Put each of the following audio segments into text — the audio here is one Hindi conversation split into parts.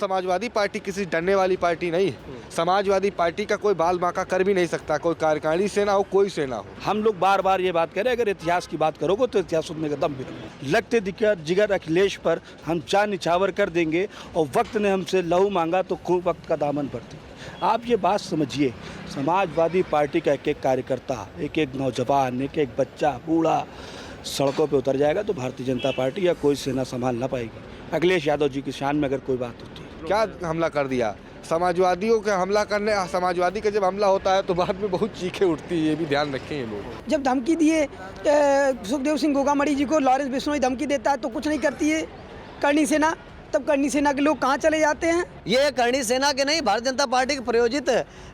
समाजवादी पार्टी किसी डरने वाली पार्टी नहीं है। समाजवादी पार्टी का कोई बाल बांका कर भी नहीं सकता, कोई कार्यकारिणी सेना हो, कोई सेना हो। हम लोग बार बार ये बात करें, अगर इतिहास की बात करोगे तो इतिहास सुनने का दम भी नहीं। लगते दिक्कत जिगर अखिलेश पर हम जान निछावर कर देंगे, और वक्त ने हमसे लहू मांगा तो खूब वक्त का दामन भर देंगे। आप ये बात समझिए, समाजवादी पार्टी का एक एक कार्यकर्ता, एक एक नौजवान, एक एक बच्चा, बूढ़ा सड़कों पे उतर जाएगा तो भारतीय जनता पार्टी या कोई सेना संभाल ना पाएगी। अखिलेश यादव जी की शान में अगर कोई बात होती है। क्या हमला कर दिया? समाजवादियों के हमला करने, समाजवादी का जब हमला होता है तो बाद में बहुत चीखें उठती है, ये भी ध्यान रखें ये लोग। जब धमकी दिए सुखदेव सिंह गोगामड़ी जी को, लॉरेंस बिश्नोई धमकी देता है तो कुछ नहीं करती है करणी सेना, तब करणी सेना के लोग कहाँ चले जाते हैं? ये करणी सेना के नहीं, भारतीय जनता पार्टी के प्रायोजित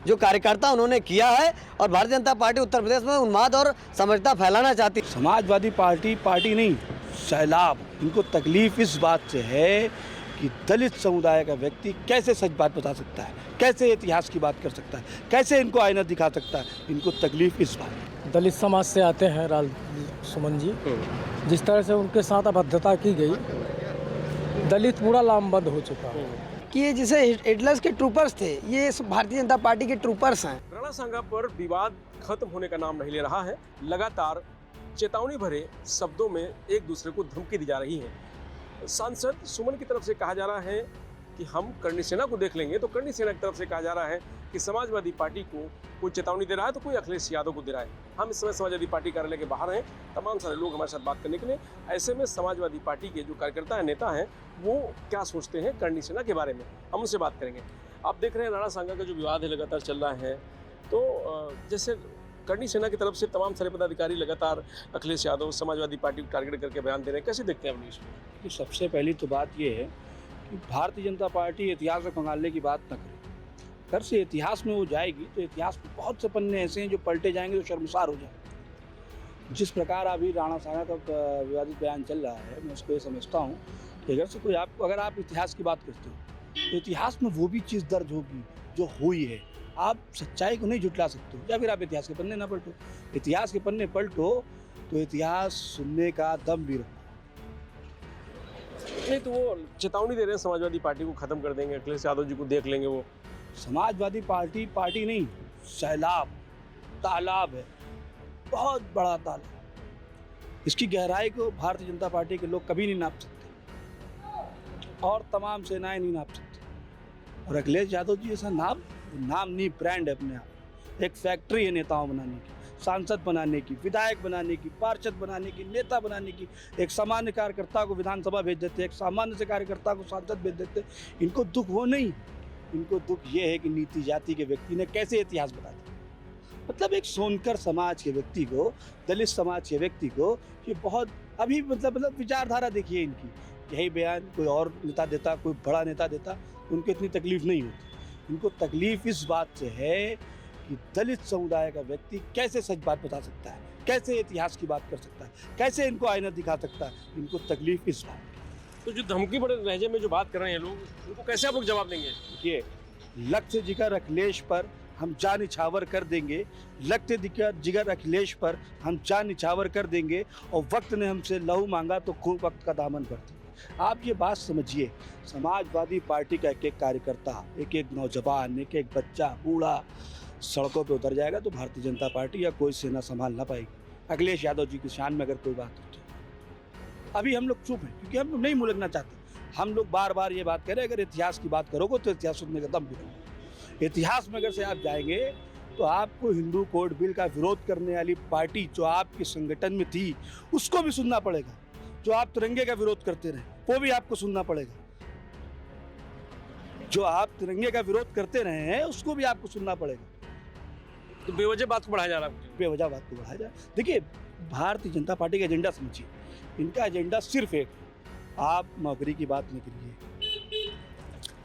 जो कार्यकर्ता उन्होंने किया है, और भारतीय जनता पार्टी उत्तर प्रदेश में उन्माद और समझता फैलाना चाहती है। समाजवादी पार्टी नहीं, सैलाब। इनको तकलीफ इस बात से है कि दलित समुदाय का व्यक्ति कैसे सच बात बता सकता है, कैसे इतिहास की बात कर सकता है, कैसे इनको आईना दिखा सकता है। इनको तकलीफ इस बात। दलित समाज से आते हैं सुमन जी, जिस तरह से उनके साथ अभद्रता की गई, दलित पूरा लामबंद हो चुका है कि ये जैसे हिटलर्स के ट्रूपर्स थे, ये भारतीय जनता पार्टी के ट्रूपर्स हैं। राणा सांगा पर विवाद खत्म होने का नाम नहीं ले रहा है। लगातार चेतावनी भरे शब्दों में एक दूसरे को धमकी दी जा रही है। सांसद सुमन की तरफ से कहा जा रहा है कि हम करणी सेना को देख लेंगे, तो करणी सेना की तरफ से कहा जा रहा है कि समाजवादी पार्टी को कोई चेतावनी दे रहा है तो कोई अखिलेश यादव को दे रहा है। हम इस समय समाजवादी पार्टी कार्यालय के बाहर हैं, तमाम सारे लोग हमारे साथ बात करने के लिए। ऐसे में समाजवादी पार्टी के जो कार्यकर्ता हैं, नेता हैं, वो क्या सोचते हैं करणी सेना के बारे में, हम उनसे बात करेंगे। आप देख रहे हैं राणा सांगा का जो विवाद है लगातार चल रहा है, तो जैसे करणी सेना की तरफ से तमाम सारे पदाधिकारी लगातार अखिलेश यादव समाजवादी पार्टी को टारगेट करके बयान दे रहे हैं, कैसे देखते हैं आप इसको? कि सबसे पहली तो बात ये है कि भारतीय जनता पार्टी इतिहास में खंगालने की बात न करे। अगर से इतिहास में वो जाएगी तो इतिहास में बहुत से पन्ने ऐसे हैं जो पलटे जाएंगे तो शर्मसार हो जाएंगे। जिस प्रकार अभी राणा सांगा का विवादित बयान चल रहा है, मैं उसको ये समझता हूँ कि अगर आप इतिहास की बात करते हो तो इतिहास में वो भी चीज़ दर्ज होगी जो हुई है। आप सच्चाई को नहीं झुटला सकते हो, या फिर आप इतिहास के पन्ने ना पलटो। इतिहास के पन्ने पलटो तो इतिहास सुनने का दम भी रखो। नहीं तो वो चेतावनी दे रहे हैं समाजवादी पार्टी को खत्म कर देंगे, अखिलेश यादव जी को देख लेंगे। वो समाजवादी पार्टी नहीं, सैलाब, तालाब है, बहुत बड़ा तालाब। इसकी गहराई को भारतीय जनता पार्टी के लोग कभी नहीं नाप सकते, और तमाम सेनाएं नहीं नाप सकती। और अखिलेश यादव जी ऐसा नाम नहीं, ब्रांड है अपने आप। एक फैक्ट्री है नेताओं बनाने की, सांसद बनाने की, विधायक बनाने की, पार्षद बनाने की, नेता बनाने की। एक सामान्य कार्यकर्ता को विधानसभा भेज देते, एक सामान्य से कार्यकर्ता को सांसद भेज देते। इनको दुख वो नहीं, इनको दुख ये है कि नीति जाति के व्यक्ति ने कैसे इतिहास बता दिया। मतलब एक सोनकर समाज के व्यक्ति को, दलित समाज के व्यक्ति को, ये बहुत अभी मतलब विचारधारा देखिए इनकी। यही बयान कोई और नेता देता, कोई बड़ा नेता देता, उनको इतनी तकलीफ नहीं होती। इनको तकलीफ इस बात से है कि दलित समुदाय का व्यक्ति कैसे सच बात बता सकता है, कैसे इतिहास की बात कर सकता है, कैसे इनको आईना दिखा सकता है। इनको तकलीफ इस बात। तो जो धमकी बड़े लहजे में जो बात कर रहे हैं लोग, उनको कैसे आप लोग जवाब देंगे? ये लगते जिगर अखिलेश पर हम जान निछावर कर देंगे, लगते जिगर अखिलेश पर हम जान निछावर कर देंगे, और वक्त ने हमसे लहू मांगा तो खूब वक्त का दामन भर देंगे। आप ये बात समझिए, समाजवादी पार्टी का एक एक कार्यकर्ता, एक एक नौजवान, एक एक बच्चा, बूढ़ा सड़कों पे उतर जाएगा तो भारतीय जनता पार्टी या कोई सेना संभाल ना पाएगी। अखिलेश यादव जी की शान में अगर कोई बात होती है। अभी हम लोग चुप हैं क्योंकि हम लोग नहीं मुलगना चाहते। हम लोग बार बार ये बात करें, अगर इतिहास की बात करोगे तो इतिहास सुनने का दम भी नहीं। इतिहास में अगर से आप जाएंगे तो आपको हिंदू कोड बिल का विरोध करने वाली पार्टी जो आपके संगठन में थी उसको भी सुनना पड़ेगा। जो आप तिरंगे का विरोध करते रहे वो भी आपको सुनना पड़ेगा। जो आप तिरंगे का विरोध करते रहे हैं उसको भी आपको सुनना पड़ेगा। तो बेवजह बात को बढ़ाया जा रहा है। बेवजह बात को बढ़ाया जा रहा है। देखिए, भारतीय जनता पार्टी का एजेंडा समझिए। इनका एजेंडा सिर्फ एक, आप नौकरी की बात न करिए,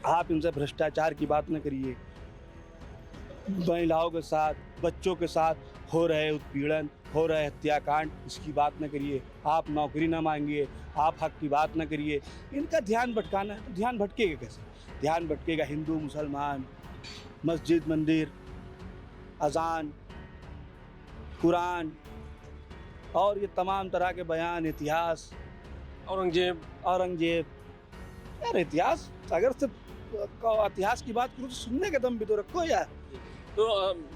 आप इनसे भ्रष्टाचार की बात न करिए, महिलाओं के साथ, बच्चों के साथ हो रहे उत्पीड़न, हो रहे हत्याकांड, इसकी बात न करिए। आप नौकरी ना मांगिए, आप हक की बात न करिए। इनका ध्यान भटकाना है। ध्यान भटकेगा कैसे? ध्यान भटकेगा हिंदू मुसलमान, मस्जिद मंदिर, अजान, कुरान और ये तमाम तरह के बयान, इतिहास, औरंगजेब। यार इतिहास अगर से इतिहास की बात करूँ तो सुनने के दम भी तो रखो यार। तो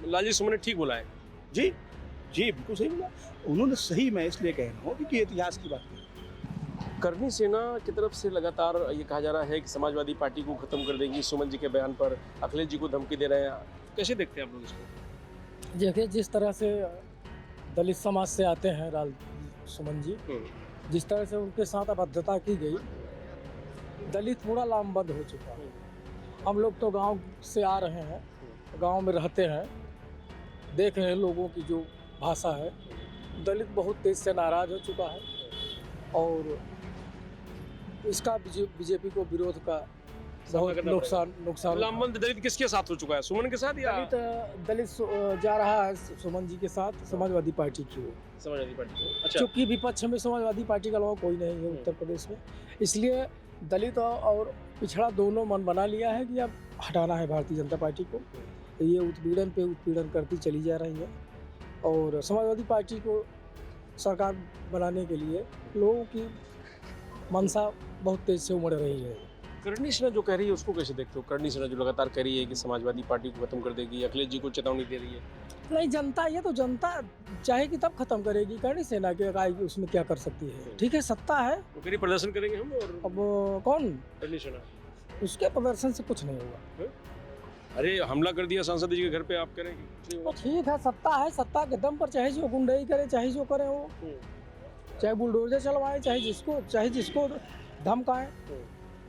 लालजी सुमन ने ठीक बोला है। जी जी बिल्कुल सही बोला उन्होंने, सही मैं इसलिए कह रहा हूँ क्योंकि इतिहास की बात करें। करनी सेना की तरफ से लगातार ये कहा जा रहा है कि समाजवादी पार्टी को खत्म कर देंगी। सुमन जी के बयान पर अखिलेश जी को धमकी दे रहे हैं। कैसे देखते हैं आप लोग इसको? देखिए, जिस तरह से दलित समाज से आते हैं सुमन जी, जिस तरह से उनके साथ अभद्रता की गई, दलित पूरा लामबंद हो चुका है। हम लोग तो गांव से आ रहे हैं, गांव में रहते हैं, देख रहे हैं लोगों की जो भाषा है। दलित बहुत तेज से नाराज हो चुका है और इसका बीजेपी को विरोध का बहुत नुकसान। लामबंद दलित किसके साथ हो चुका है? सुमन के साथ या दलित जा रहा है सुमन जी के साथ समाजवादी पार्टी की ओर। समाजवादी पार्टी? अच्छा। चूंकि विपक्ष में समाजवादी पार्टी के अलावा कोई नहीं है उत्तर प्रदेश में, इसलिए दलित और पिछड़ा दोनों मन बना लिया है कि अब हटाना है भारतीय जनता पार्टी को। तो ये उत्पीड़न पे उत्पीड़न करती चली जा रही है और समाजवादी पार्टी को सरकार बनाने के लिए लोगों की मंशा बहुत तेज से उमड़ रही है। करनी सेना जो कह रही है उसको कैसे देखते हो? करनी सेना जो लगातार कह रही है कि समाजवादी पार्टी को खत्म कर देगी, अखिलेश जी को चेतावनी दे रही है। नहीं, जनता, ये तो जनता चाहेगी तब खत्म करेगी। करनी सेना के आएगी उसमें क्या कर सकती है? ठीक है, सत्ता है तो करीब प्रदर्शन करेंगे हम। और अब कौन? करनी सेना उसके प्रदर्शन से कुछ नहीं होगा। अरे हमला कर दिया सांसद जी के घर पे, आप करेंगे? तो ठीक है, सत्ता है, सत्ता के दम पर चाहे जो गुंडाई करे, चाहे जो करे वो, चाहे बुलडोजर चलवाए, चाहे जिसको धमकाए,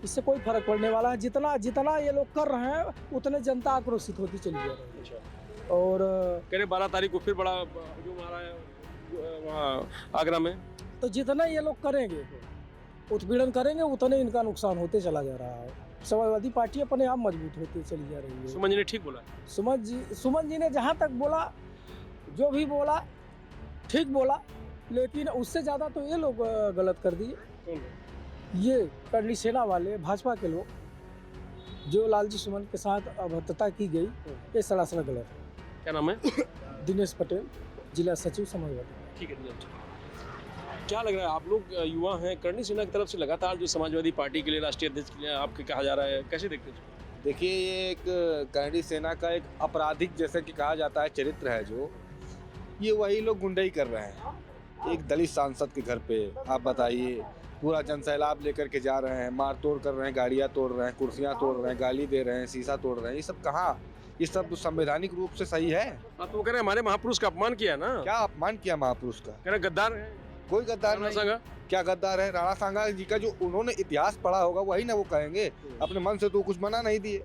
इससे कोई फर्क पड़ने वाला है। जितना ये लोग कर रहे हैं उतने जनता आक्रोशित होती चली जा रही है। और कह रहे 12 तारीख को फिर बड़ा हजूम आ रहा है वहाँ आगरा में। तो जितना ये लोग करेंगे, उत्पीड़न करेंगे, उतने इनका नुकसान होते चला जा रहा है। समाजवादी पार्टी अपने आप मजबूत होती चली जा रही है। सुमन जी ने ठीक बोला? सुमन जी ने जहाँ तक बोला, जो भी बोला ठीक बोला, लेकिन उससे ज़्यादा तो ये लोग गलत कर दिए। ये करनी सेना वाले, भाजपा के लोग, जो लालजी सुमन के साथ अभद्रता की गई, ये सरासर गलत है। क्या नाम है? दिनेश पटेल, जिला सचिव समाजवादी। ठीक है। क्या लग रहा है, आप लोग युवा हैं, करनी सेना की तरफ से लगातार जो समाजवादी पार्टी के लिए, राष्ट्रीय अध्यक्ष के लिए आपके कहा जा रहा है, कैसे देखते हैं? देखिए, ये एक करनी सेना का एक आपराधिक जैसे कि कहा जाता है चरित्र है, जो ये वही लोग गुंडाई कर रहे हैं। एक दलित सांसद के घर पे आप बताइए, पूरा जनसैलाब लेकर के जा रहे हैं, मार तोड़ कर रहे हैं, गाड़ियाँ तोड़ रहे हैं, कुर्सियाँ तोड़ रहे हैं, गाली दे रहे हैं, शीशा तोड़ रहे हैं। ये सब कहाँ? ये सब संवैधानिक रूप से सही है? आप तो कह रहे हैं हमारे महापुरुष का अपमान किया ना? क्या अपमान किया महापुरुष का? कह रहे गद्दार है। कोई गद्दार नहीं। क्या गद्दार है? राणा सांगा जी का जो उन्होंने इतिहास पढ़ा होगा वही ना वो कहेंगे। अपने मन से तो कुछ बना नहीं दिए,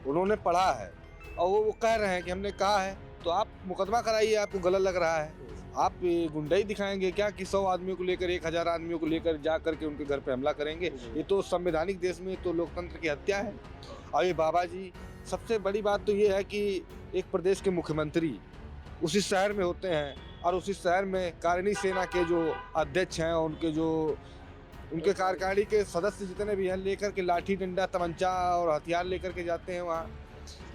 उन्होंने पढ़ा है और वो कह रहे हैं कि हमने कहा है। तो आप मुकदमा कराइए, आपको गलत लग रहा है। आप गुंडाई दिखाएंगे क्या कि 100 आदमियों को लेकर, 1000 आदमियों को लेकर जा करके उनके घर पे हमला करेंगे? ये तो संवैधानिक देश में तो लोकतंत्र की हत्या है। और ये बाबा जी, सबसे बड़ी बात तो ये है कि एक प्रदेश के मुख्यमंत्री उसी शहर में होते हैं और उसी शहर में करनी सेना के जो अध्यक्ष हैं, उनके कार्यकारिणी के सदस्य जितने भी हैं, लेकर के लाठी डंडा तमंचा और हथियार लेकर के जाते हैं वहाँ।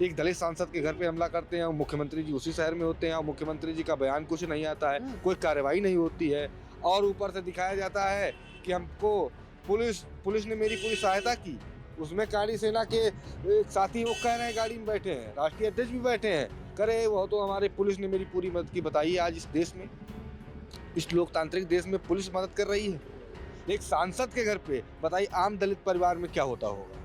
एक दलित सांसद के घर पे हमला करते हैं और मुख्यमंत्री जी उसी शहर में होते हैं और मुख्यमंत्री जी का बयान कुछ नहीं आता है, कोई कार्रवाई नहीं होती है। और ऊपर से दिखाया जाता है कि हमको पुलिस ने मेरी पूरी सहायता की। उसमें करनी सेना के एक साथी वो कह रहे हैं, गाड़ी में बैठे हैं, राष्ट्रीय अध्यक्ष भी बैठे हैं, करे वो तो हमारे पुलिस ने मेरी पूरी मदद की। बताइए, आज इस देश में, इस लोकतांत्रिक देश में पुलिस मदद कर रही है एक सांसद के घर पे? बताइए, आम दलित परिवार में क्या होता होगा?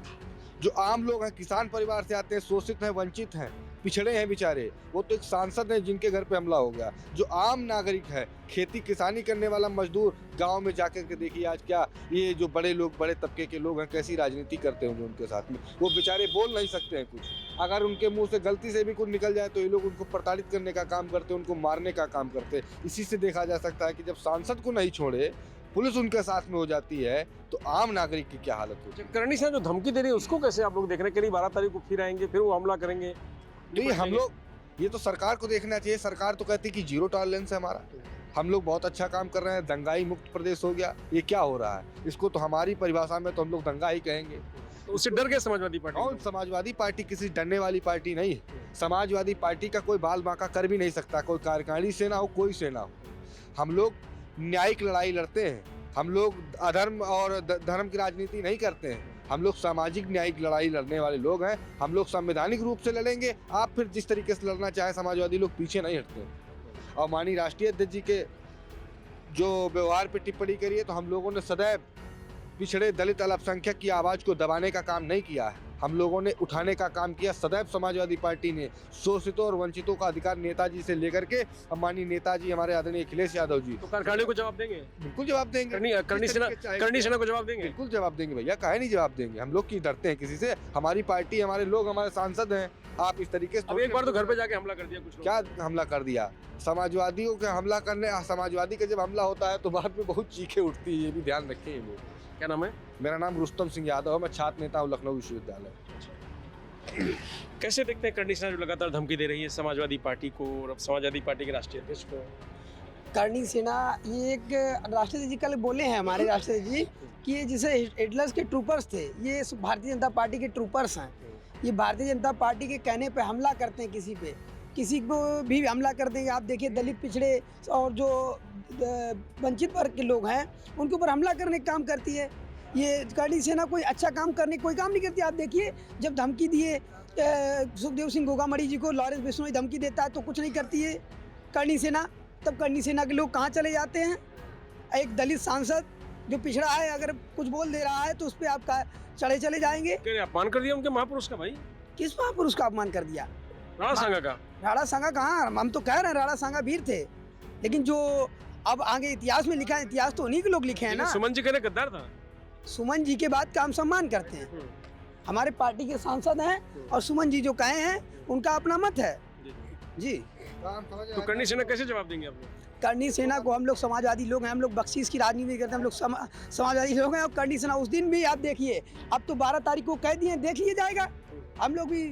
जो आम लोग हैं, किसान परिवार से आते हैं, शोषित हैं, वंचित हैं, पिछड़े हैं बेचारे, वो तो एक सांसद हैं जिनके घर पे हमला हो गया। जो आम नागरिक है, खेती किसानी करने वाला मजदूर, गांव में जाकर के देखिए आज क्या ये जो बड़े लोग, बड़े तबके के लोग हैं, कैसी राजनीति करते होंगे उनके साथ में। वो बेचारे बोल नहीं सकते हैं कुछ। अगर उनके मुंह से गलती से भी कुछ निकल जाए तो ये लोग उनको प्रताड़ित करने का काम करते हैं, उनको मारने का काम करते हैं। इसी से देखा जा सकता है कि जब सांसद को नहीं छोड़े, पुलिस उनके साथ में हो जाती है, तो आम नागरिक की क्या हालत होती है? करनी सेना जो धमकी दे रही है उसको कैसे आप लोग देख रहे हैं? करीब 12 तारीख को फिर आएंगे, फिर वो हमला करेंगे। नहीं, हम लोग, ये तो सरकार को देखना चाहिए। सरकार तो कहती है कि 0 टॉलरेंस है हमारा, हम लोग बहुत अच्छा काम कर रहे हैं, दंगाई मुक्त प्रदेश हो गया। ये क्या हो रहा है? इसको तो हमारी परिभाषा में तो हम लोग दंगा ही कहेंगे। तो उससे डर गए समाजवादी पार्टी? और समाजवादी पार्टी किसी डरने वाली पार्टी नहीं है। समाजवादी पार्टी का कोई बाल बांका कर भी नहीं सकता, कोई कार्यकारिणी सेना हो, कोई सेना हो। हम लोग न्यायिक लड़ाई लड़ते हैं, हम लोग अधर्म और धर्म की राजनीति नहीं करते हैं। हम लोग सामाजिक न्याय की लड़ाई लड़ने वाले लोग हैं। हम लोग संवैधानिक रूप से लड़ेंगे। आप फिर जिस तरीके से लड़ना चाहे, समाजवादी लोग पीछे नहीं हटते। और माननीय राष्ट्रीय अध्यक्ष जी के जो व्यवहार पे टिप्पणी करी है, तो हम लोगों ने सदैव पिछड़े दलित अल्पसंख्यक की आवाज़ को दबाने का काम नहीं किया है, हम लोगों ने उठाने का काम किया। सदैव समाजवादी पार्टी ने शोषितों और वंचितों का अधिकार नेताजी से लेकर के माननीय नेताजी हमारे आदरणीय अखिलेश यादव जी, तो कारखाने को जवाब देंगे? बिल्कुल जवाब देंगे। करनी सेना को जवाब देंगे? बिल्कुल जवाब देंगे भैया, काहे नहीं जवाब देंगे। हम लोग की डरते हैं किसी से? हमारी पार्टी, हमारे लोग, हमारे सांसद हैं। आप इस तरीके से अब एक बार तो घर पे जाके हमला कर दिया कुछ लोग। क्या हमला कर दिया? समाजवादियों के हमला करने, समाजवादी का जब हमला होता है तो बाद में बहुत चीखें उठती है, ये भी ध्यान रखें ये लोग। क्या नाम है? मेरा नाम रुस्तम सिंह यादव है, मैं छात्र नेता हूँ लखनऊ विश्वविद्यालय। कैसे देखते हैं करनी सेना जो लगातार धमकी दे रही है समाजवादी पार्टी को और अब समाजवादी पार्टी के राष्ट्रीय अध्यक्ष को? करनी सेना ये एक राष्ट्रपति जी कल बोले हैं, हमारे राष्ट्रपति जी, कि ये जैसे हिटलर्स के ट्रूपर्स थे, ये भारतीय जनता पार्टी के ट्रूपर्स हैं। ये भारतीय जनता पार्टी के कहने पे हमला करते हैं, किसी को भी हमला कर देंगे। आप देखिए दलित, पिछड़े और जो वंचित वर्ग के लोग हैं उनके ऊपर हमला करने का काम करती है। ये करनी सेना कोई अच्छा काम करने कोई काम नहीं करती। आप देखिए जब धमकी दिए सुखदेव सिंह गोगामड़ी जी को, लॉरेंस बिश्नोई धमकी देता है तो कुछ नहीं करती है करनी सेना। तब करनी सेना के लोग कहाँ चले जाते हैं? एक दलित सांसद जो पिछड़ा है अगर कुछ बोल दे रहा है तो उस पर आप चढ़े चले जाएंगे। अपमान कर दिया उनके महापुरुष का? भाई किस महापुरुष का अपमान कर दिया? राणा सांगा का। राणा सांगा कहाँ? हम तो कह रहे हैं राणा सांगा वीर थे, लेकिन जो अब आगे इतिहास में लिखा है, इतिहास तो उन्हीं के लोग लिखे हैं ना। सुमन जी कहने गद्दार था। सुमन जी के बाद का हम सम्मान करते हैं, हमारे पार्टी के सांसद हैं और सुमन जी जो कहे हैं उनका अपना मत है जी। तो करनी सेना कैसे जवाब देंगे आपने? करनी सेना को हम लोग समाजवादी लोग हैं, हम लोग बख्शीश की राजनीति नहीं करते, हम लोग समाजवादी लोग हैं। और करनी सेना उस दिन भी आप देखिए, अब तो 12 तारीख को कह दिए, देख लिया जाएगा। हम लोग भी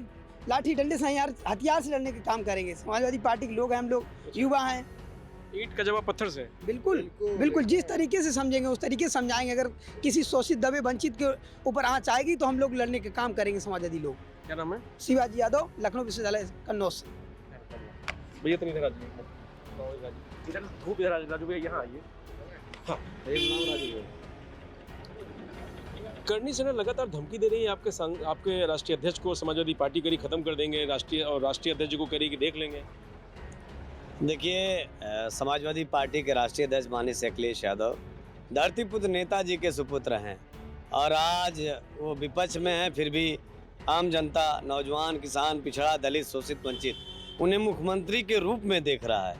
लाठी डंडे से हथियार से लड़ने का काम करेंगे। समाजवादी पार्टी के लोग हैं, हम लोग युवा हैं। ईंट का जवाब पत्थर से? बिल्कुल बिल्कुल, जिस तरीके से समझेंगे उस तरीके से समझाएंगे। अगर किसी शोषित दबे वंचित के ऊपर आँच आएगी तो हम लोग लड़ने का काम करेंगे समाजवादी लोग। क्या नाम है? शिवाजी यादव, लखनऊ विश्वविद्यालय कन्नौज से। भैया तो इधर इधर धूप इधर राजू भैया यहाँ आइए। हाँ, करनी सेना लगातार धमकी दे रही है आपके राष्ट्रीय अध्यक्ष को, समाजवादी पार्टी करी खत्म कर देंगे, राष्ट्रीय अध्यक्ष को करी कि देख लेंगे। देखिए, समाजवादी पार्टी के राष्ट्रीय अध्यक्ष माननीय श्री अखिलेश यादव धरतीपुत्र नेताजी के सुपुत्र हैं और आज वो विपक्ष में हैं, फिर भी आम जनता, नौजवान, किसान, पिछड़ा, दलित, शोषित, वंचित उन्हें मुख्यमंत्री के रूप में देख रहा है।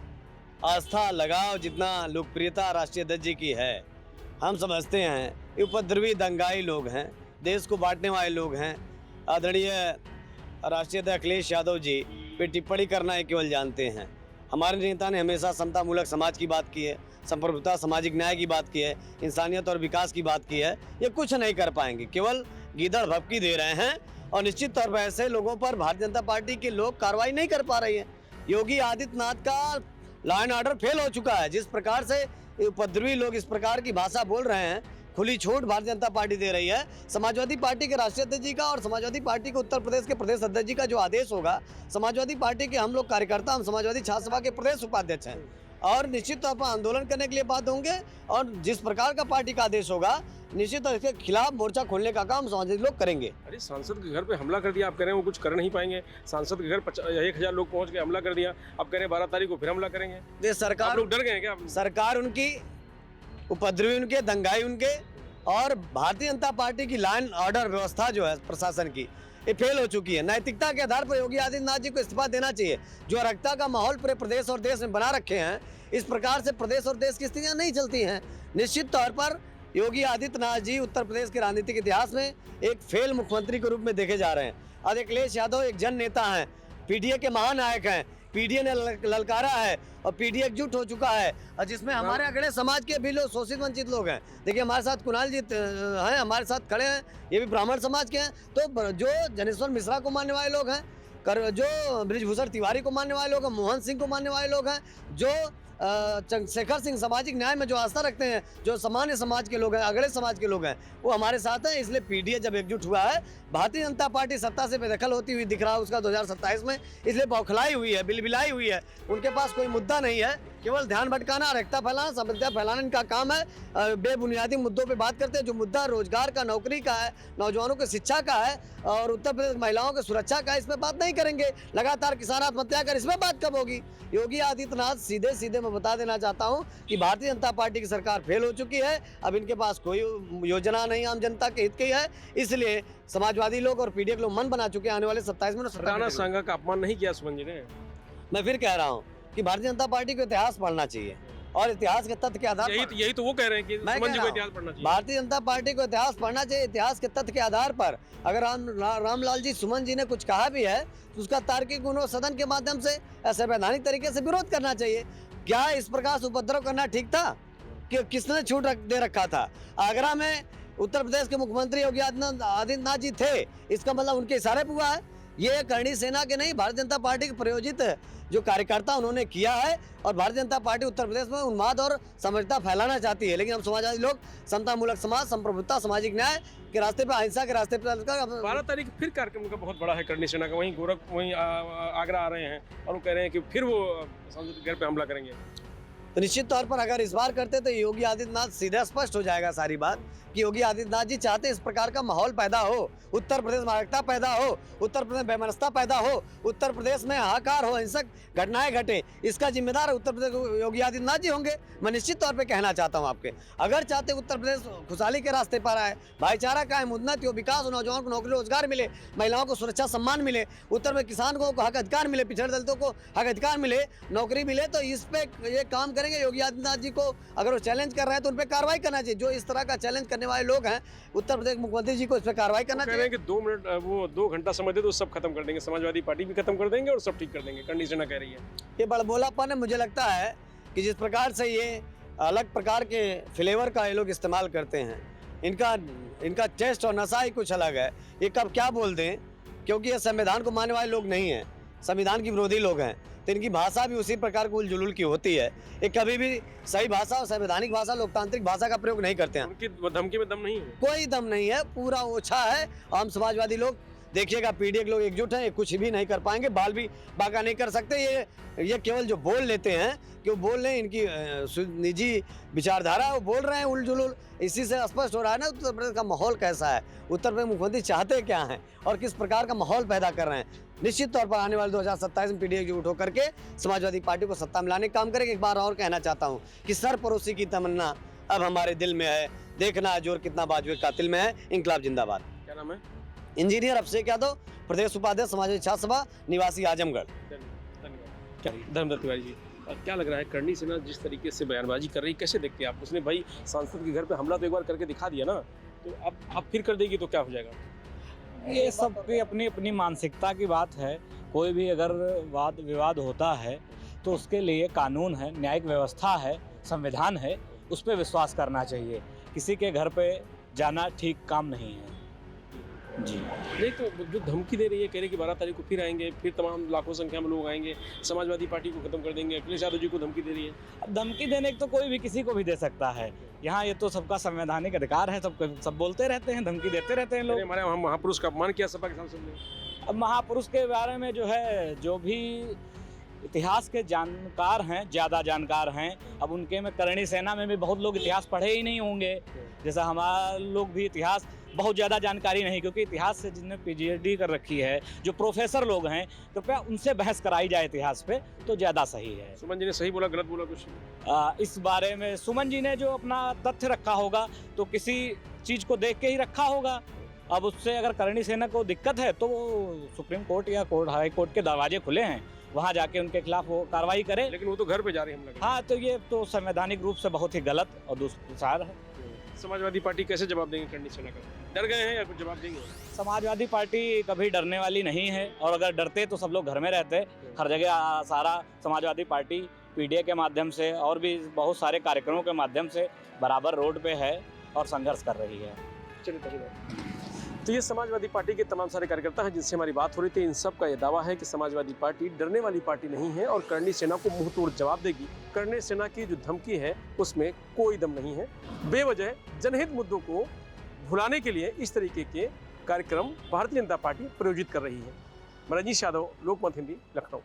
आस्था, लगाव, जितना लोकप्रियता राष्ट्रीय अध्यक्ष जी की है, हम समझते हैं ये उपद्रवी दंगाई लोग हैं, देश को बांटने वाले लोग हैं। आदरणीय राष्ट्रीय अध्यक्ष अखिलेश यादव जी पे टिप्पणी करना है केवल जानते हैं। हमारे नेता ने हमेशा समतामूलक समाज की बात की है, संप्रभुता, सामाजिक न्याय की बात की है, इंसानियत और विकास की बात की है। ये कुछ नहीं कर पाएंगे, केवल गीदड़ भपकी दे रहे हैं और निश्चित तौर पर ऐसे लोगों पर भारतीय जनता पार्टी के लोग कार्रवाई नहीं कर पा रही है। योगी आदित्यनाथ का लॉ एंड ऑर्डर फेल हो चुका है। जिस प्रकार से उपद्रवी लोग इस प्रकार की भाषा बोल रहे हैं, खुली छूट भारतीय जनता पार्टी दे रही है। समाजवादी पार्टी के राष्ट्रीय अध्यक्ष जी का और समाजवादी पार्टी के उत्तर प्रदेश के प्रदेश अध्यक्ष जी का जो आदेश होगा, समाजवादी पार्टी के हम लोग कार्यकर्ता, हम समाजवादी छात्र सभा के प्रदेश उपाध्यक्ष हैं और निश्चित तौर पर आंदोलन करने के लिए बात होंगे और जिस प्रकार का पार्टी का आदेश होगा निश्चित तौर के खिलाफ मोर्चा खोलने का काम समाजवादी लोग करेंगे। अरे सांसद के घर पे हमला कर दिया, आप कह रहे हैं वो कुछ कर नहीं पाएंगे। सांसद के घर 1000 लोग पहुंच के हमला कर दिया, अब कह रहे हैं 12 तारीख को फिर हमला करेंगे। ये सरकार, लोग डर गए हैं क्या? सरकार उनकी, उपद्रवी उनके, दंगाई उनके और भारतीय जनता पार्टी की लॉ एंड ऑर्डर व्यवस्था जो है प्रशासन की, ये फेल हो चुकी है। नैतिकता के आधार पर योगी आदित्यनाथ जी को इस्तीफा देना चाहिए। जो अराजकता का माहौल पूरे प्रदेश और देश में बना रखे हैं, इस प्रकार से प्रदेश और देश की स्थितियां नहीं चलती हैं। निश्चित तौर पर योगी आदित्यनाथ जी उत्तर प्रदेश के राजनीतिक इतिहास में एक फेल मुख्यमंत्री के रूप में देखे जा रहे हैं। आज अखिलेश यादव एक जन नेता हैं, पीडीए के महानायक हैं, पीडीए ने ललकारा है और पीडीए एकजुट हो चुका है और जिसमें हमारे अगड़े समाज के भी लोग, शोषित वंचित लोग हैं। देखिए हमारे साथ कुणाल जी हैं, हमारे साथ खड़े हैं, ये भी ब्राह्मण समाज के हैं। तो जो जनेश्वर मिश्रा को मानने वाले लोग हैं, जो ब्रिजभूषण तिवारी को मानने वाले लोग हैं, मोहन सिंह को मानने वाले लोग हैं, जो चंद्रशेखर सिंह सामाजिक न्याय में जो आस्था रखते हैं, जो सामान्य समाज के लोग हैं, अगले समाज के लोग हैं, वो हमारे साथ हैं। इसलिए पीडीए जब एकजुट हुआ है, भारतीय जनता पार्टी सत्ता से बेदखल होती हुई दिख रहा है उसका 2027 में, इसलिए बौखलाई हुई है, बिलबिलाई हुई है। उनके पास कोई मुद्दा नहीं है, केवल ध्यान भटकाना और एकता फैलाना, समस्या फैलाना इनका काम है। बेबुनियादी मुद्दों पे बात करते हैं। जो मुद्दा रोजगार का, नौकरी का है, नौजवानों की शिक्षा का है और उत्तर प्रदेश महिलाओं की सुरक्षा का है, इस पर बात नहीं करेंगे। लगातार किसान आत्महत्या कर, इसमें बात कब होगी? योगी आदित्यनाथ सीधे सीधे मैं बता देना चाहता हूं कि भारतीय जनता पार्टी की सरकार फेल हो चुकी है। अब इनके पास कोई योजना नहीं आम जनता के हित की है, इसलिए समाजवादी लोग और पीडीए के लोग मन बना चुके हैं आने वाले 27 में राणा सांगा का अपमान नहीं किया सुमन जी ने? मैं फिर कह रहा हूँ कि भारतीय जनता पार्टी को इतिहास पढ़ना चाहिए और इतिहास के तथ्य के आधार पर यही तो वो कह रहे हैं कि मैं सुमन जी कह को रहा इतिहास पढ़ना चाहिए। भारतीय जनता पार्टी को इतिहास पढ़ना चाहिए। इतिहास के तथ्य के आधार पर अगर रामलाल जी सुमन जी ने कुछ कहा भी है तो उसका तार्किक गुणों सदन के माध्यम से संवैधानिक तरीके से विरोध करना चाहिए। क्या इस प्रकार से उपद्रव करना ठीक था? कि किसने छूट दे रखा था? आगरा में उत्तर प्रदेश के मुख्यमंत्री योगी आदित्यनाथ जी थे, इसका मतलब उनके इशारे पर हुआ है? ये करणी सेना के नहीं, भारतीय जनता पार्टी के प्रयोजित जो कार्यकर्ता उन्होंने किया है। और भारतीय जनता पार्टी उत्तर प्रदेश में उन्माद और समझता फैलाना चाहती है, लेकिन हम समाजवादी लोग समता मूलक समाज, संप्रभुता, सामाजिक न्याय के रास्ते पे, अहिंसा के रास्ते पे 12 तारीख फिर कार्यक्रम का बहुत बड़ा है करणी सेना का। वहीं आगरा आ रहे हैं और वो कह रहे हैं कि फिर वो सांसद के घर पे हमला करेंगे। तो निश्चित तौर पर अगर इस बार करते तो योगी आदित्यनाथ सीधे स्पष्ट हो जाएगा सारी बात कि योगी आदित्यनाथ जी चाहते इस प्रकार का माहौल पैदा हो, उत्तर प्रदेश में अराजकता पैदा हो, उत्तर प्रदेश में बेमनस्ता पैदा हो, उत्तर प्रदेश में हाहाकार हो, हिंसक घटनाएं घटे। इसका जिम्मेदार उत्तर प्रदेश योगी आदित्यनाथ जी होंगे। मैं निश्चित तौर पे कहना चाहता हूं आपके, अगर चाहते उत्तर प्रदेश खुशहाली के रास्ते पर आए, भाईचारा कायम, उन्नति हो, विकास हो, नौजवानों को नौकरी रोजगार मिले, महिलाओं को सुरक्षा सम्मान मिले, उत्तर में किसान को हक अधिकार मिले, पिछड़े दलितों को हक अधिकार मिले, नौकरी मिले, तो इस पे ये काम करेंगे। योगी आदित्यनाथ जी को अगर वो चैलेंज कर रहे हैं तो उन पर कार्रवाई करना चाहिए। जो इस तरह का चैलेंज करने वाले लोग हैं उत्तर प्रदेश मुख्यमंत्री जी को इस पर कार्रवाई करना चाहिए। कि 2 मिनट, वो 2 घंटा समय दे तो सब खत्म कर देंगे, समाजवादी पार्टी भी खत्म कर देंगे और सब ठीक कर देंगे, करणी सेना कह रही है। ये बड़बोलापन है। मुझे लगता है कि जिस प्रकार से ये अलग प्रकार के फ्लेवर का ये लोग इस्तेमाल करते हैं, इनका टेस्ट और नशा ही कुछ अलग है। ये कब क्या बोल दें, क्योंकि ये संविधान को मानने वाले लोग नहीं हैं, संविधान के विरोधी लोग हैं, तो इनकी भाषा भी उसी प्रकार की उलझुल की होती है। ये कभी भी सही भाषा और संवैधानिक भाषा, लोकतांत्रिक भाषा का प्रयोग नहीं करते हैं। उनकी धमकी में दम नहीं है, कोई दम नहीं है, पूरा ओछा है। हम समाजवादी लोग देखिएगा, पीडीए के लोग एकजुट हैं, ये कुछ भी नहीं कर पाएंगे, बाल भी बाका नहीं कर सकते। ये केवल जो बोल लेते हैं कि वो बोल रहे हैं, इनकी निजी विचारधारा वो बोल रहे हैं उलझुल। इसी से स्पष्ट हो रहा है ना उत्तर प्रदेश का माहौल कैसा है, उत्तर प्रदेश मुख्यमंत्री चाहते क्या हैं और किस प्रकार का माहौल पैदा कर रहे हैं। निश्चित तौर पर आने वाले 2027 में पीडीए एकजुट होकर के समाजवादी पार्टी को सत्ता मिलाने का काम करेंगे। एक बार और कहना चाहता हूँ कि सरपरोसी की तमन्ना अब हमारे दिल में है, देखना है जोर कितना बाजुए कातिल में है। इंकलाब जिंदाबाद। क्या नाम है? इंजीनियर अभिषेक यादव, प्रदेश उपाध्यक्ष समाजवादी छात्र सभा, निवासी आजमगढ़। धन्यवाद। धर्मदत्त तिवारी जी, क्या लग रहा है करणी सेना जिस तरीके से बयानबाजी कर रही है, कैसे देखते हैं आप? उसने भाई सांसद के घर पे हमला तो एक बार करके दिखा दिया ना, तो अब फिर कर देगी तो क्या हो जाएगा? ये सबकी अपनी अपनी मानसिकता की बात है। कोई भी अगर वाद विवाद होता है तो उसके लिए कानून है, न्यायिक व्यवस्था है, संविधान है, उस पर विश्वास करना चाहिए। किसी के घर पे जाना ठीक काम नहीं है जी। नहीं तो जो धमकी दे रही है, कह रही कि 12 तारीख को फिर आएंगे, फिर तमाम लाखों संख्या में लोग आएंगे, समाजवादी पार्टी को खत्म कर देंगे, अखिलेश यादव जी को धमकी दे रही है। अब धमकी देने की तो कोई भी किसी को भी दे सकता है, यहाँ ये तो सबका संवैधानिक अधिकार है। सब बोलते रहते हैं, धमकी देते रहते हैं लोग। हमारे महापुरुष का अपमान किया सपा के सांसद ने। अब महापुरुष के बारे में जो है, जो भी इतिहास के जानकार हैं, ज़्यादा जानकार हैं, अब उनके में करणी सेना में भी बहुत लोग इतिहास पढ़े ही नहीं होंगे, जैसा हमारा लोग भी इतिहास बहुत ज़्यादा जानकारी नहीं, क्योंकि इतिहास से जिन्हें पीएचडी कर रखी है, जो प्रोफेसर लोग हैं, कृपया उनसे बहस कराई जाए इतिहास पे तो ज़्यादा सही है। सुमन जी ने सही बोला, गलत बोला कुछ? इस बारे में सुमन जी ने जो अपना तथ्य रखा होगा तो किसी चीज़ को देख के ही रखा होगा। अब उससे अगर करणी सेना को दिक्कत है तो वो सुप्रीम कोर्ट या हाई कोर्ट के दरवाजे खुले हैं, वहाँ जाके उनके खिलाफ वो कार्रवाई करे। लेकिन वो तो घर पे जा रही है। हाँ, तो ये तो संवैधानिक रूप से बहुत ही गलत और दुष्प्रचार है। समाजवादी पार्टी कैसे जवाब देंगे करणी सेना का? डर गए हैं या कुछ जवाब देंगे? समाजवादी पार्टी कभी डरने वाली नहीं है, और अगर डरते तो सब लोग घर में रहते। हर जगह सारा समाजवादी पार्टी पीडीए के माध्यम से और भी बहुत सारे कार्यक्रमों के माध्यम से बराबर रोड पे है और संघर्ष कर रही है। चलिए, तो ये समाजवादी पार्टी के तमाम सारे कार्यकर्ता हैं जिनसे हमारी बात हो रही थी। इन सब का ये दावा है कि समाजवादी पार्टी डरने वाली पार्टी नहीं है और करणी सेना को मुंह तोड़ जवाब देगी। करणी सेना की जो धमकी है उसमें कोई दम नहीं है। बेवजह जनहित मुद्दों को भुलाने के लिए इस तरीके के कार्यक्रम भारतीय जनता पार्टी प्रायोजित कर रही है। मैं रजनीश यादव, लोकमत हिंदी, लखनऊ।